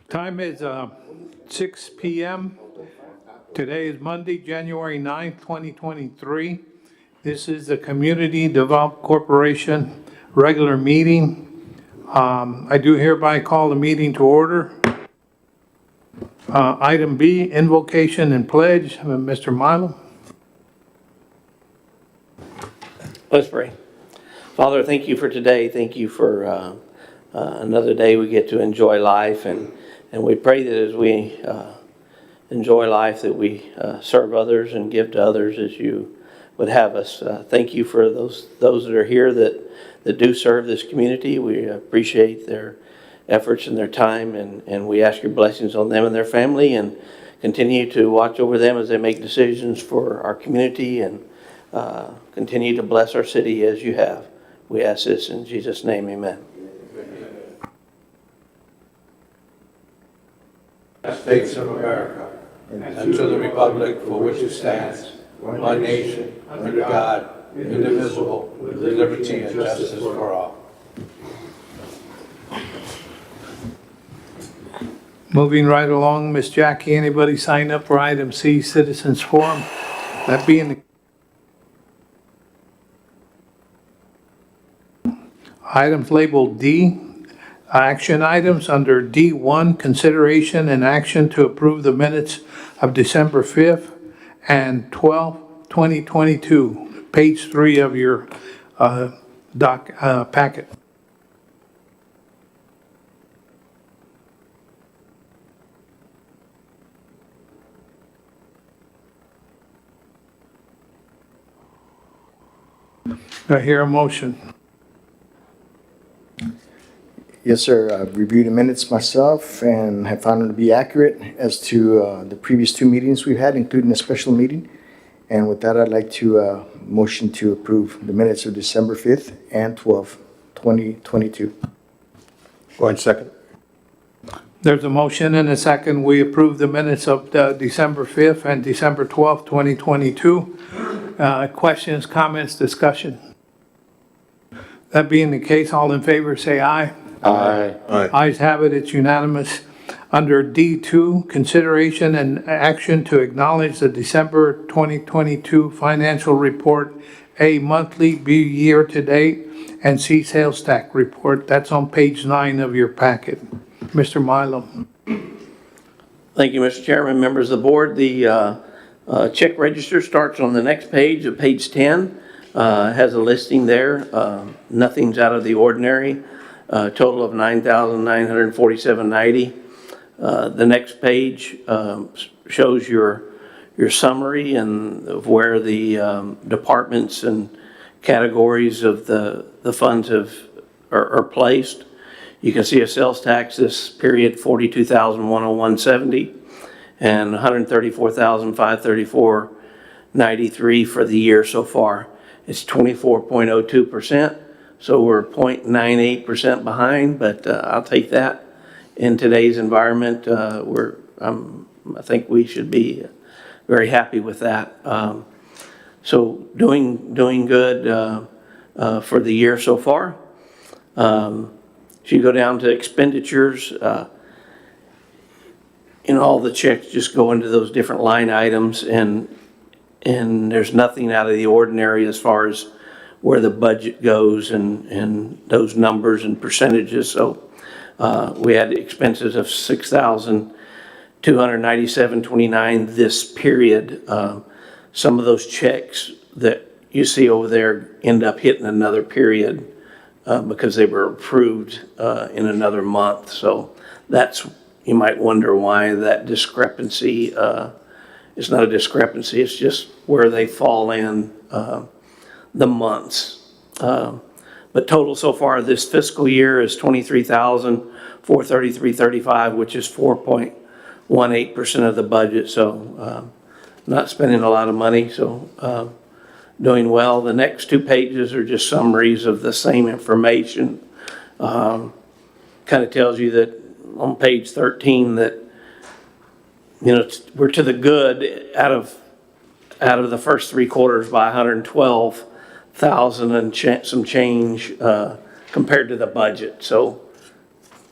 Time is 6 p.m. Today is Monday, January 9th, 2023. This is the Community Development Corporation regular meeting. I do hereby call the meeting to order. Item B, invocation and pledge. Mr. Milo. Let's pray. Father, thank you for today. Thank you for another day we get to enjoy life. And we pray that as we enjoy life, that we serve others and give to others as you would have us. Thank you for those that are here that do serve this community. We appreciate their efforts and their time, and we ask your blessings on them and their family, and continue to watch over them as they make decisions for our community, and continue to bless our city as you have. We ask this in Jesus' name, amen. States of America, and to the republic for which it stands, one nation, under God, indivisible, with liberty and justice for all. Moving right along, Miss Jackie, anybody sign up for item C, Citizens Forum? That being the items labeled D, action items under D1, consideration and action to approve the minutes of December 5th and 12th, 2022, page 3 of your packet. Do I hear a motion? Yes, sir. I've reviewed the minutes myself and have found them to be accurate as to the previous two meetings we've had, including a special meeting. And with that, I'd like to motion to approve the minutes of December 5th and 12th, 2022. Go ahead, second. There's a motion and a second. We approve the minutes of December 5th and December 12th, 2022. Questions, comments, discussion? That being the case, all in favor say aye. Aye. Ayes have it, it's unanimous. Under D2, consideration and action to acknowledge the December 2022 financial report, A, monthly, B, year-to-date, and C, sales tax report. That's on page 9 of your packet. Mr. Milo. Thank you, Mr. Chairman, members of the board. The check register starts on the next page of page 10. Has a listing there. Nothing's out of the ordinary. Total of $9,947.90. The next page shows your summary and of where the departments and categories of the funds are placed. You can see a sales tax this period $42,101.70 and $134,534.93 for the year so far. It's 24.02%. So we're 0.98% behind, but I'll take that. In today's environment, I think we should be very happy with that. So doing good for the year so far. If you go down to expenditures, all the checks just go into those different line items, and there's nothing out of the ordinary as far as where the budget goes and those numbers and percentages. So we had expenses of $6,297.29 this period. Some of those checks that you see over there end up hitting another period because they were approved in another month. So that's, you might wonder why that discrepancy. It's not a discrepancy, it's just where they fall in the months. But total so far this fiscal year is $23,433.35, which is 4.18% of the budget. So not spending a lot of money, so doing well. The next two pages are just summaries of the same information. Kind of tells you that on page 13 that we're to the good out of the first three quarters by 112,000 and some change compared to the budget. So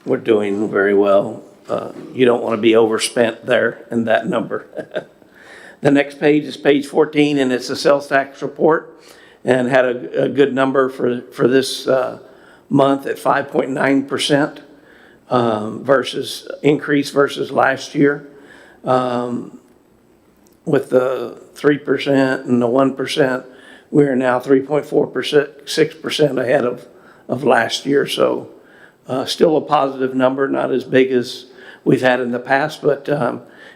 we're doing very well you don't want to be overspent there in that number. The next page is page 14, and it's the sales tax report, and had a good number for this month at 5.9% versus increase versus last year. With the 3% and the 1%, we are now 3.4%, 6% ahead of last year. So still a positive number, not as big as we've had in the past, but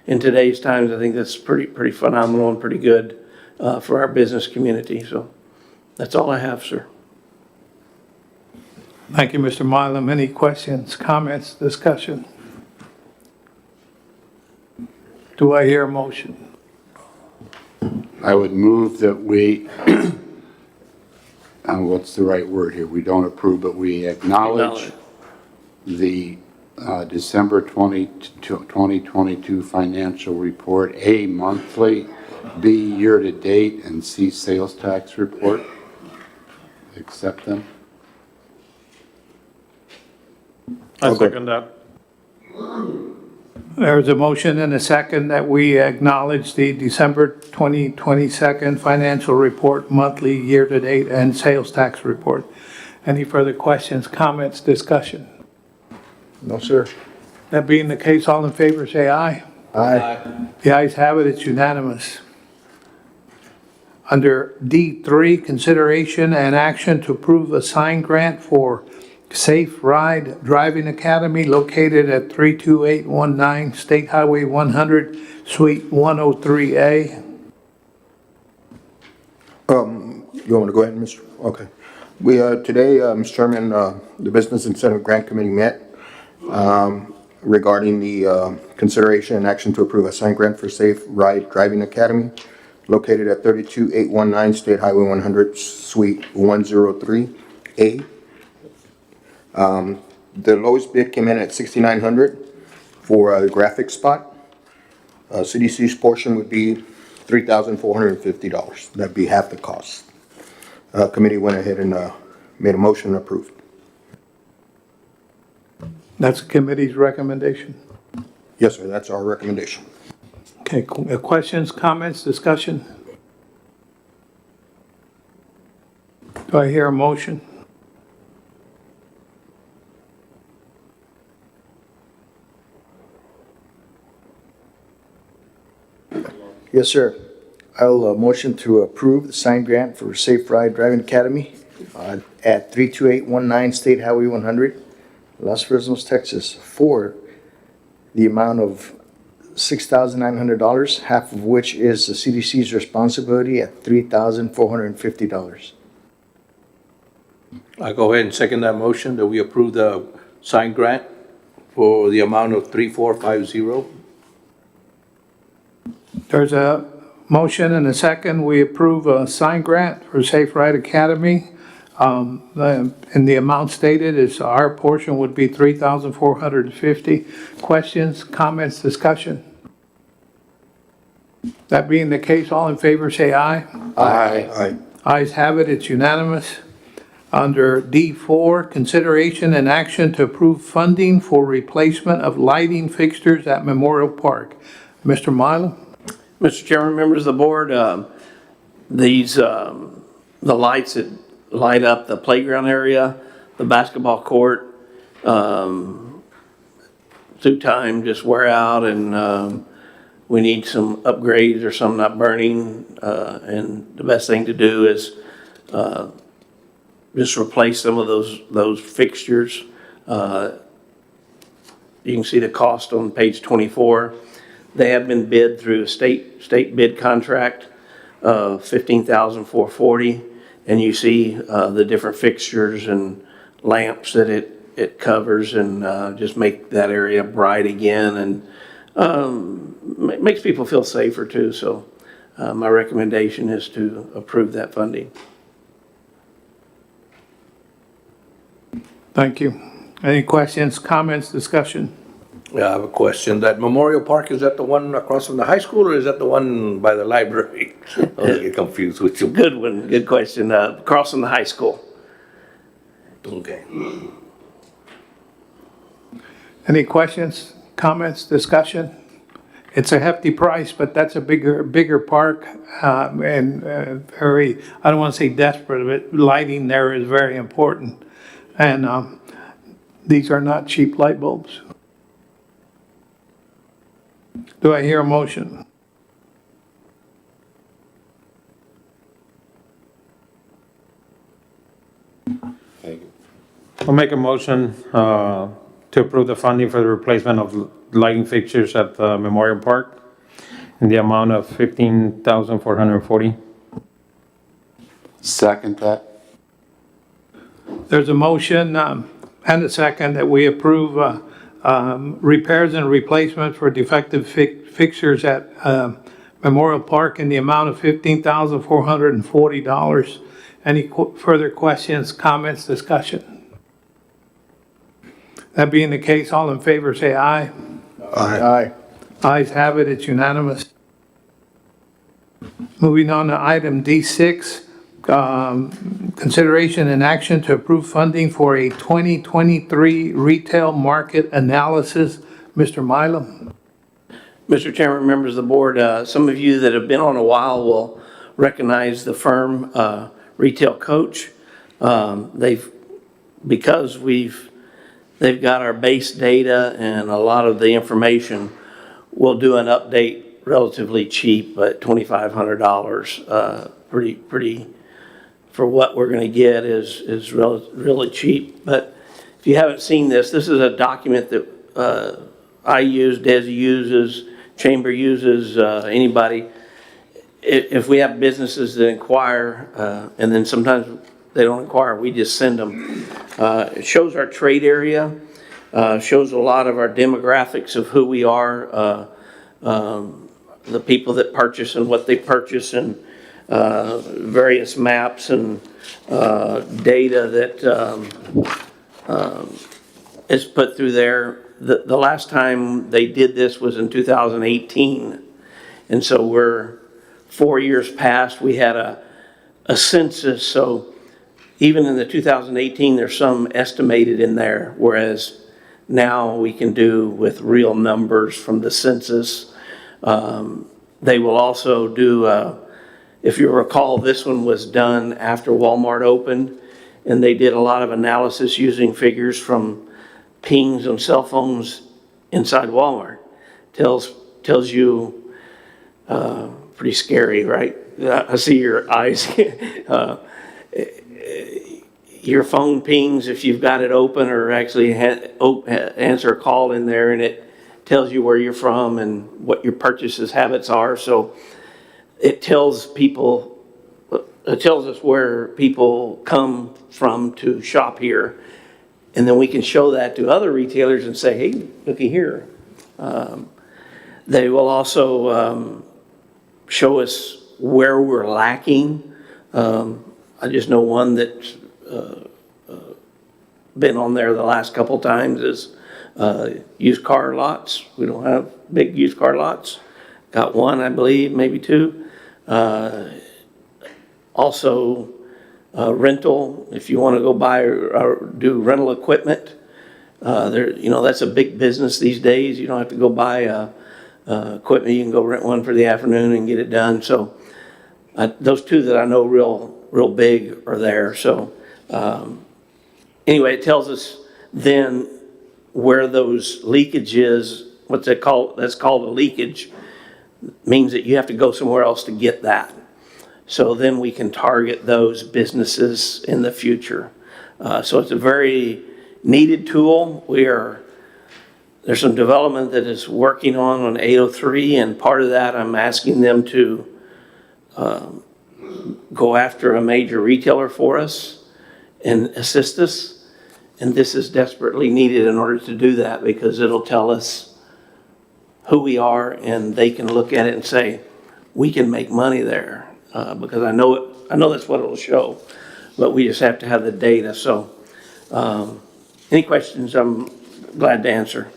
in today's times, I think that's pretty phenomenal and pretty good for our business community. So that's all I have, sir. Thank you, Mr. Mylum. Any questions, comments, discussion? Do I hear a motion? I would move that we, what's the right word here? We don't approve, but we acknowledge the December 2022 financial report, A, monthly, B, year-to-date, and C, sales tax report. Accept them. I second that. There's a motion and a second that we acknowledge the December 2022 financial report, monthly, year-to-date, and sales tax report. Any further questions, comments, discussion? No, sir. That being the case, all in favor say aye. Aye. The ayes have it, it's unanimous. Under D3, consideration and action to approve a sign grant for Safe Ride Driving Academy located at 32819 State Highway 100, Suite 103A. You want me to go ahead, Mr.? Okay. We, today, Mr. Chairman, the Business Incentive Grant Committee met regarding the consideration and action to approve a sign grant for Safe Ride Driving Academy located at 32819 State Highway 100, Suite 103A. The lowest bid came in at $6,900 for the graphic spot. CDC's portion would be $3,450. That'd be half the cost. Committee went ahead and made a motion and approved. That's the committee's recommendation. Yes, sir, that's our recommendation. Okay, questions, comments, discussion? Do I hear a motion? Yes, sir. I'll motion to approve the sign grant for Safe Ride Driving Academy at 32819 State Highway 100, Los Fresnos, Texas, for the amount of $6,900, half of which is the CDC's responsibility at $3,450. I go ahead and second that motion that we approve the sign grant for the amount of 3450. There's a motion and a second. We approve a sign grant for Safe Ride Academy. And the amount stated is our portion would be $3,450. Questions, comments, discussion? That being the case, all in favor say aye. Aye. Ayes have it, it's unanimous. Under D4, consideration and action to approve funding for replacement of lighting fixtures at Memorial Park. Mr. Milo? Mr. Chairman, members of the board, the lights that light up the playground area, the basketball court, through time just wear out, and we need some upgrades or some not burning. And the best thing to do is just replace some of those fixtures. You can see the cost on page 24. They have been bid through a state bid contract of $15,440, and you see the different fixtures and lamps that it covers, and just make that area bright again, and makes people feel safer too. So my recommendation is to approve that funding. Thank you. Any questions, comments, discussion? Yeah, I have a question. That Memorial Park, is that the one across from the high school, or is that the one by the library? I get confused with you. Good one, good question. Across from the high school. Okay. Any questions, Comments, discussion? It's a hefty price, but that's a bigger park, and very, I don't want to say desperate, but lighting there is very important. And these are not cheap light bulbs. Do I hear a motion? I'll make a motion to approve the funding for the replacement of lighting fixtures at the Memorial Park in the amount of $15,440. Second that? There's a motion and a second that we approve repairs and replacements for defective fixtures at Memorial Park in the amount of $15,440. Any further questions, comments, discussion? That being the case, all in favor say aye. Aye. Ayes have it, it's unanimous. Moving on to item D6, consideration and action to approve funding for a 2023 retail market analysis. Mr. Mylum. Mr. Chairman, members of the board, some of you that have been on a while will recognize the firm Retail Coach. They've got our base data and a lot of the information. We'll do an update relatively cheap at $2,500. Pretty for what we're going to get is really cheap. But if you haven't seen this is a document that I use, Desi uses, Chamber uses, anybody. If we have businesses that inquire, and then sometimes they don't inquire, we just send them. It shows our trade area, shows a lot of our demographics of who we are, the people that purchase and what they purchase, and various maps and data that is put through there. The last time they did this was in 2018, and so we're 4 years past. We had a census, so even in the 2018, there's some estimated in there, whereas now we can do with real numbers from the census. They will also do, if you recall, this one was done after Walmart opened, and they did a lot of analysis using figures from pings on cell phones inside Walmart. Tells you, pretty scary, right? I see your eyes. Your phone pings if you've got it open, or actually answer a call in there, and it tells you where you're from and what your purchases habits are. So it tells us where people come from to shop here. And then we can show that to other retailers and say, hey, looky here. They will also show us where we're lacking. I just know one that's been on there the last couple times is used car lots. We don't have big used car lots. Got one, I believe, maybe two. Also, rental, if you want to go buy or do rental equipment, that's a big business these days. You don't have to go buy equipment. You can go rent one for the afternoon and get it done. So those two that I know real big are there. So anyway, it tells us then where those leakages, what's it called? That's called a leakage. Means that you have to go somewhere else to get that. So then we can target those businesses in the future. So it's a very needed tool. There's some development that is working on 803, and part of that I'm asking them to go after a major retailer for us and assist us. And this is desperately needed in order to do that, because it'll tell us who we are, and they can look at it and say, we can make money there. Because I know that's what it'll show, but we just have to have the data. So any questions, I'm glad to answer.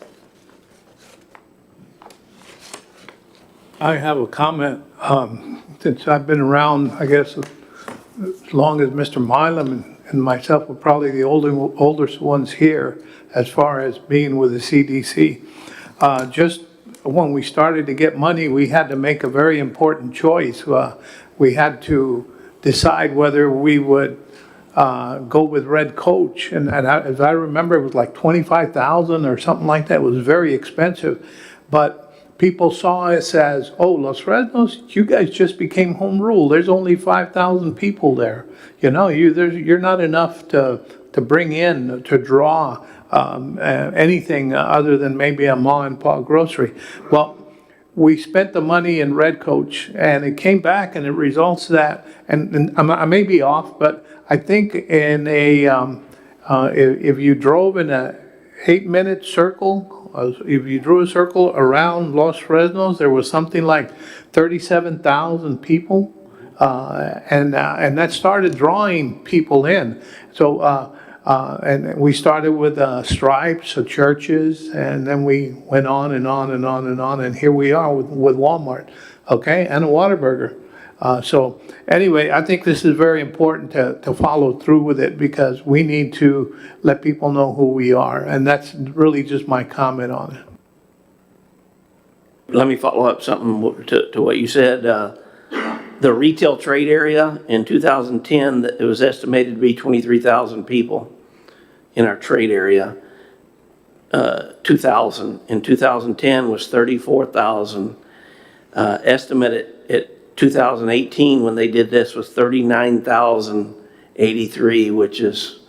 I have a comment. Since I've been around, I guess, as long as Mr. Milam and myself were probably the oldest ones here as far as being with the CDC. just when we started to get money, we had to make a very important choice. We had to decide whether we would go with Red Coach. And as I remember, it was like 25,000 or something like that. It was very expensive. But people saw us as, oh, Los Fresnos, you guys just became home rule. There's only 5,000 people there. You know, you're not enough to bring in, to draw anything other than maybe a ma and pa grocery. Well, we spent the money in Red Coach, and it came back, and it results that, and I may be off, but I think in if you drove in a 8-minute circle, if you drew a circle around Los Fresnos, there was something like 37,000 people, and that started drawing people in. So, and we started with stripes of churches, and then we went on and on and on and on, and here we are with Walmart, okay, and a Whataburger. So anyway, I think this is very important to follow through with it, because we need to let people know who we are, and that's really just my comment on it. Let me follow up something to what you said. The retail trade area in 2010, it was estimated to be 23,000 people in our trade area. 2010 was 34,000. Estimated at 2018, when they did this, was 39,083, which is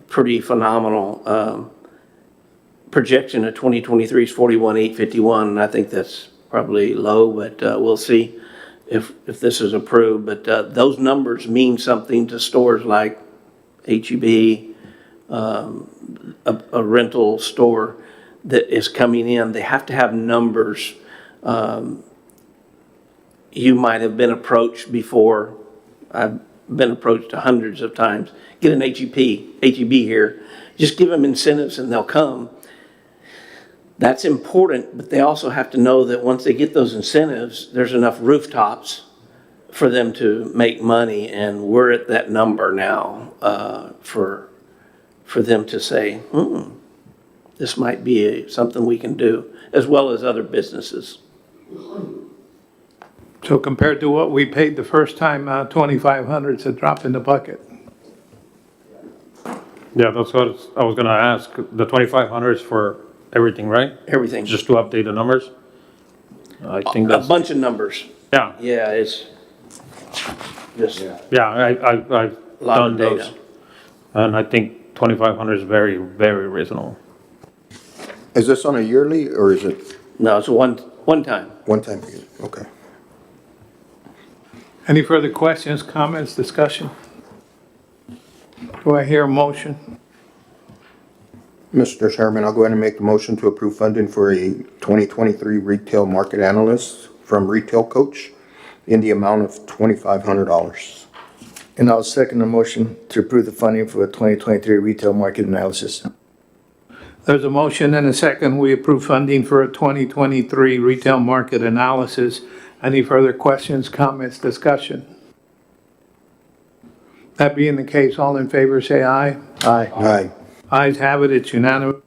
pretty phenomenal. Projection of 2023 is 41,851, and I think that's probably low, but we'll see if this is approved. But those numbers mean something to stores like H-E-B, a rental store that is coming in. They have to have numbers. You might have been approached before. I've been approached hundreds of times. Get an H-E-B here. Just give them incentives and they'll come. That's important, but they also have to know that once they get those incentives, there's enough rooftops for them to make money, and we're at that number now for them to say, this might be something we can do, as well as other businesses. So compared to what we paid the first time, 2,500 is a drop in the bucket. Yeah, that's what I was gonna ask. The 2,500 is for everything, right? Everything. Just to update the numbers? I think A that's, bunch of numbers. yeah, Yeah, it's just yeah, I've a lot done of those. data. And I think 2,500 is very, very reasonable. Is this on a yearly, or is it No, it's one time. one time payment? Okay. Any further questions, comments, discussion? Do I hear a motion? Mr. Chairman, I'll go ahead and make the motion to approve funding for a 2023 retail market analyst from Retail Coach in the amount of $2,500. And I'll second the motion to approve the funding for the 2023 retail market analysis. There's a motion and a second. We approve funding for a 2023 retail market analysis. Any further questions, comments, discussion? That being the case, all in favor say aye. Aye. Aye. Ayes have it, it's unanimous.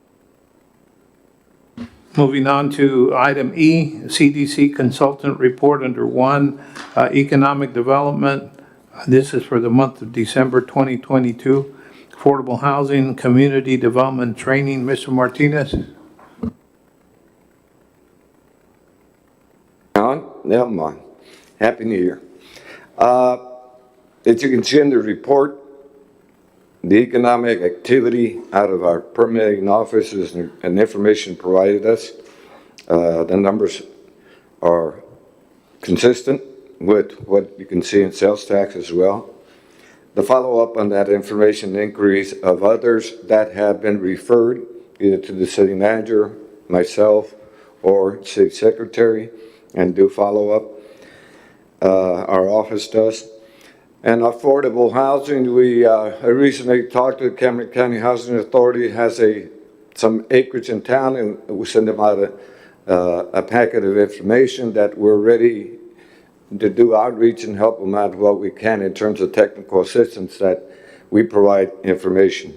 Moving on to item E, CDC Consultant Report under 1, Economic Development. This is for the month of December 2022. Affordable Housing, Community Development Training. Mr. Martinez? Never mind. Happy New Year. As you can see in the report, the economic activity out of our permitting offices and information provided us, the numbers are consistent with what you can see in sales tax as well. The follow-up on that information inquiries of others that have been referred either to the city manager, myself, or city secretary, and do follow up. Our office does. And affordable housing, we recently talked to the Cameron County Housing Authority, has some acreage in town, and we send them out a packet of information that we're ready to do outreach and help them out what we can in terms of technical assistance that we provide information.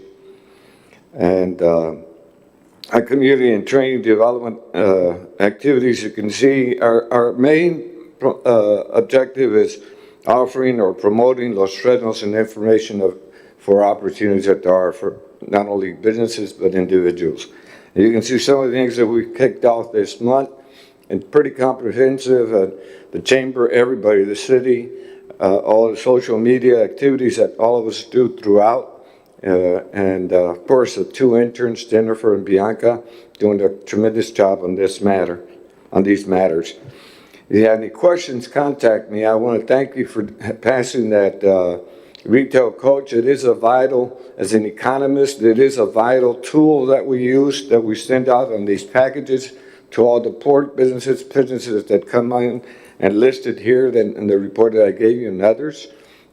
And our community and training development activities. You can see our main objective is offering or promoting Los Fresnos and information for opportunities that there are for not only businesses but individuals. And you can see some of the things that we kicked off this month, and pretty comprehensive. The chamber, everybody, the city, all the social media activities that all of us do throughout. And of course, the two interns, Jennifer and Bianca, doing a tremendous job on these matters. If you have any questions, contact me. I want to thank you for passing that retail coach. It is a vital, as an economist, it is a vital tool that we use, that we send out on these packages to all the port businesses that come in and listed here in the report that I gave you and others.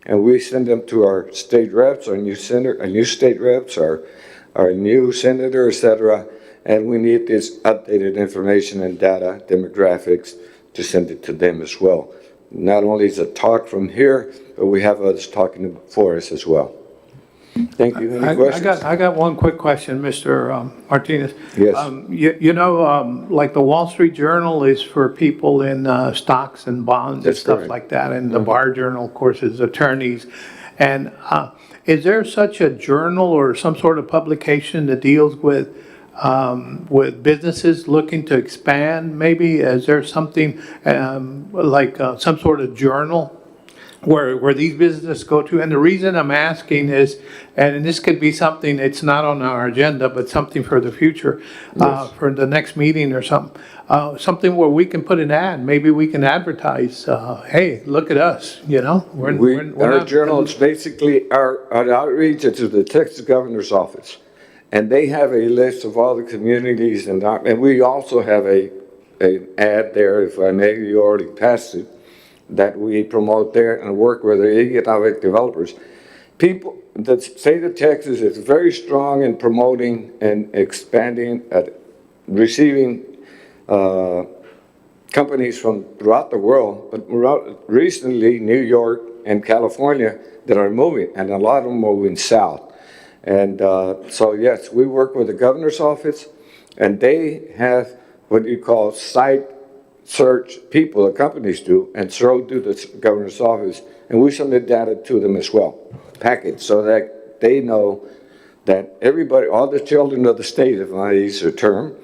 And we send them to our state reps, our new state reps, our new senator, et cetera. And we need this updated information and data, demographics, to send it to them as well. Not only is it talk from here, but we have others talking for us as well. Thank you. Any questions? I got one quick question, Mr. Martinez. Yes. Like the Wall Street Journal is for people in stocks and bonds and That's stuff correct. like that, and the Bar Journal, of course, is attorneys. And is there such a journal or some sort of publication that deals with businesses looking to expand? Maybe is there something like some sort of journal where these businesses go to? And the reason I'm asking is, and this could be something, it's not on our agenda, but something for the future, for the next meeting or something, something where we can put an ad. Maybe we can advertise, hey, look at us, Our journal is basically our outreach to the Texas Governor's Office. And they have a list of all the communities, and we also have an ad there, if I may, you already passed it, that we promote there and work with the economic developers. People, the state of Texas is very strong in promoting and expanding, receiving companies from throughout the world, but recently New York and California that are moving, and a lot of them moving south. And so yes, we work with the governor's office, and they have what you call site search people, the companies do, and so do the governor's office, and we submit data to them as well, package, so that they know that everybody, all the children of the state, if I use the term,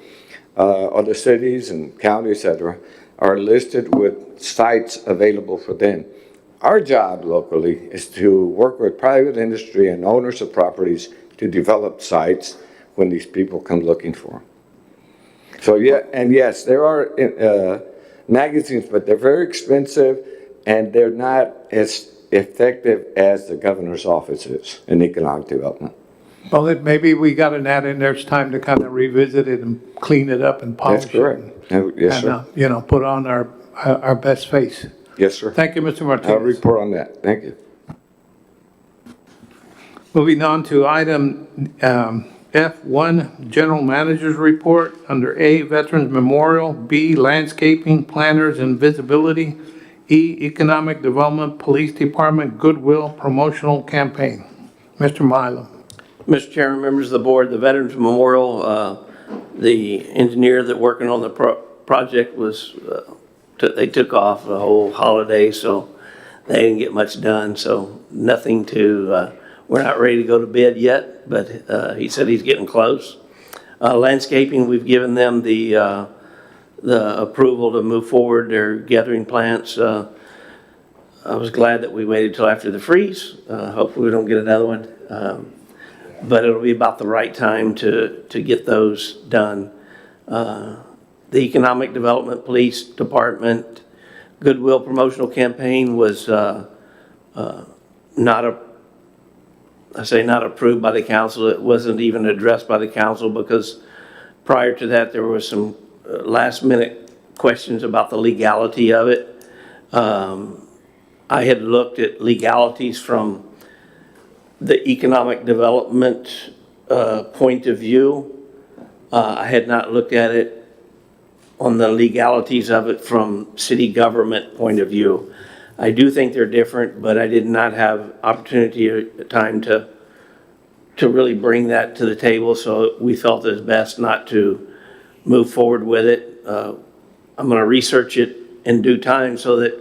all the cities and counties, et cetera, are listed with sites available for them. Our job locally is to work with private industry and owners of properties to develop sites when these people come looking for them. So yeah, and yes, there are magazines, but they're very expensive and they're not as effective as the governor's office is in economic development. Well, maybe we got an ad in there, it's time to kind of revisit it and clean it up and polish That's it. correct. Yes, sir. And, put on our best face. Yes, sir. Thank you, Mr. I'll Martinez. report on that. Thank you. Moving on to item F1, General Manager's Report, under A, Veterans Memorial, B, Landscaping, Planners and Visibility, E, Economic Development, Police Department, Goodwill Promotional Campaign. Mr. Milo. Mr. Chairman, members of the board, the Veterans Memorial, the engineer that working on the project was, they took off the whole holiday, so they didn't get much done, so nothing to, we're not ready to go to bed yet, but he said he's getting close. Landscaping, we've given them the approval to move forward. They're gathering plants. I was glad that we waited till after the freeze. Hopefully we don't get another one. But it'll be about the right time to get those done. The Economic Development Police Department Goodwill Promotional Campaign was not approved by the council. It wasn't even addressed by the council because prior to that there were some last minute questions about the legality of it. I had looked at legalities from the economic development point of view. I had not looked at it on the legalities of it from city government point of view. I do think they're different, but I did not have opportunity or time to to really bring that to the table, so we felt it was best not to move forward with it. I'm gonna research it in due time so that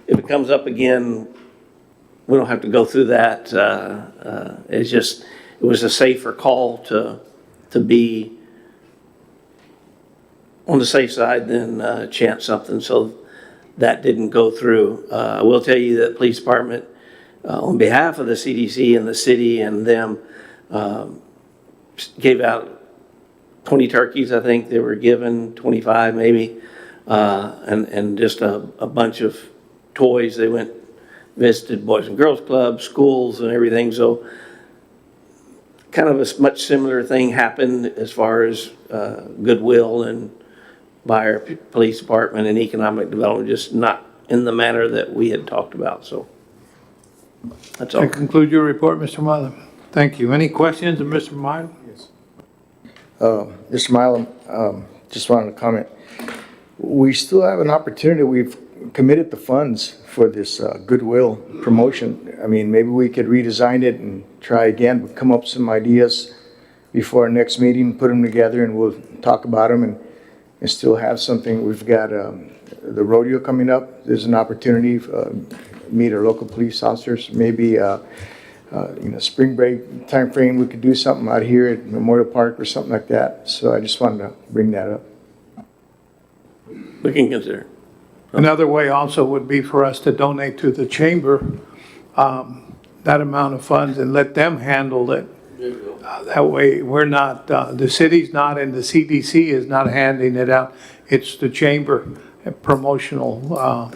if it comes up again, we don't have to go through that. It was a safer call to be on the safe side than chance something, so that didn't go through. I will tell you that the police department, on behalf of the CDC and the city and them, gave out 20 turkeys, I think they were given, 25 maybe, and just a bunch of toys. They went, visited Boys and Girls Clubs, schools and everything, so kind of a much similar thing happened as far as goodwill and by our police department and economic development, just not in the manner that we had talked about, so that's all. That concludes your report, Mr. Milo. Thank you. Any questions of Mr. Milo? Mr. Milo, just wanted to comment. We still have an opportunity. We've committed the funds for this goodwill promotion. I mean, maybe we could redesign it and try again, come up with some ideas before our next meeting, put them together, and we'll talk about them and still have something. We've got the rodeo coming up. There's an opportunity to meet our local police officers. Maybe spring break time frame, we could do something out here at Memorial Park or something like that. So I just wanted to bring that up. We can consider. Another way also would be for us to donate to the chamber that amount of funds and let them handle it. That way, we're not, the city's not and the CDC is not handing it out. It's the chamber promotional,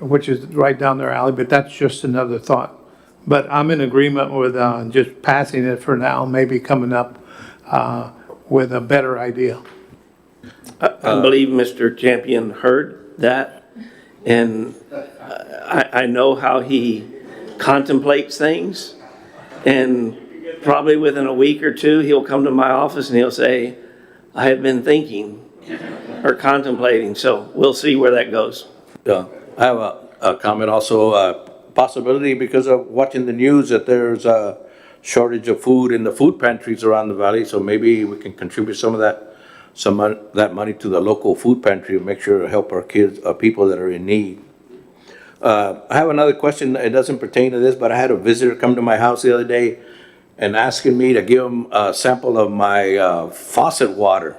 which is right down their alley, but that's just another thought. But I'm in agreement with just passing it for now, maybe coming up with a better idea. I believe Mr. Champion heard that, and I know how he contemplates things, and probably within a week or two, he'll come to my office and he'll say, I have been thinking or contemplating, so we'll see where that goes. I have a comment also, possibility because of watching the news that there's a shortage of food in the food pantries around the valley, so maybe we can contribute some of that money to the local food pantry and make sure to help our kids, people that are in need. I have another question. It doesn't pertain to this, but I had a visitor come to my house the other day and asking me to give him a sample of my faucet water.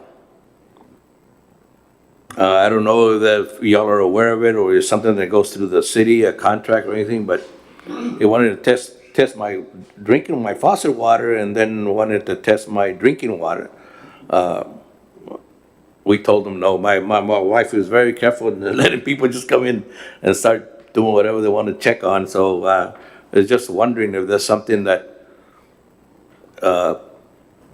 I don't know if y'all are aware of it or it's something that goes through the city, a contract or anything, but he wanted to test my drinking my faucet water and then wanted to test my drinking water. We told him no. My wife was very careful in letting people just come in and start doing whatever they want to check on. So I was just wondering if there's something that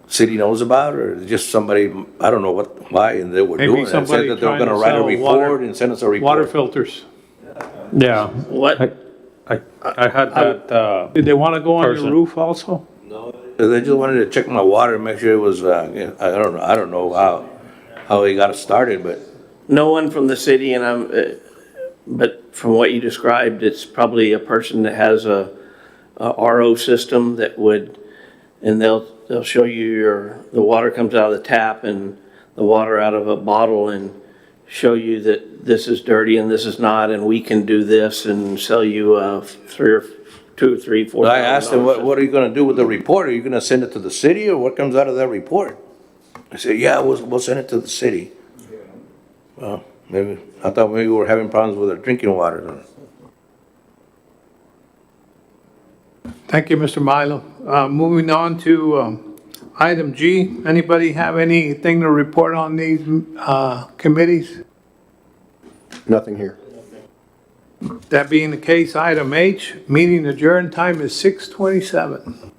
city knows about, or just somebody, I don't know why, and they were Maybe doing it. Said somebody that they were trying gonna to write a sell report and send us a report. Water filters. Yeah. What? I had that, Did they want to go on your Person. roof also? They just wanted to check my water and make sure it was, I don't know how they got it started, but No one from the city, and but from what you described, it's probably a person that has a RO system that would, and they'll show you the water comes out of the tap and the water out of a bottle and show you that this is dirty and this is not, and we can do this and sell you $2 or $3, $4. I asked them, what are you gonna do with the report? Are you gonna send it to the city, or what comes out of that report? I said, yeah, we'll send it to the city. Well, I thought maybe we were having problems with our drinking water. Thank you, Mr. Milo. Moving on to item G. Anybody have anything to report on these committees? Nothing here. That being the case, item H, meeting adjourned, time is 6:27.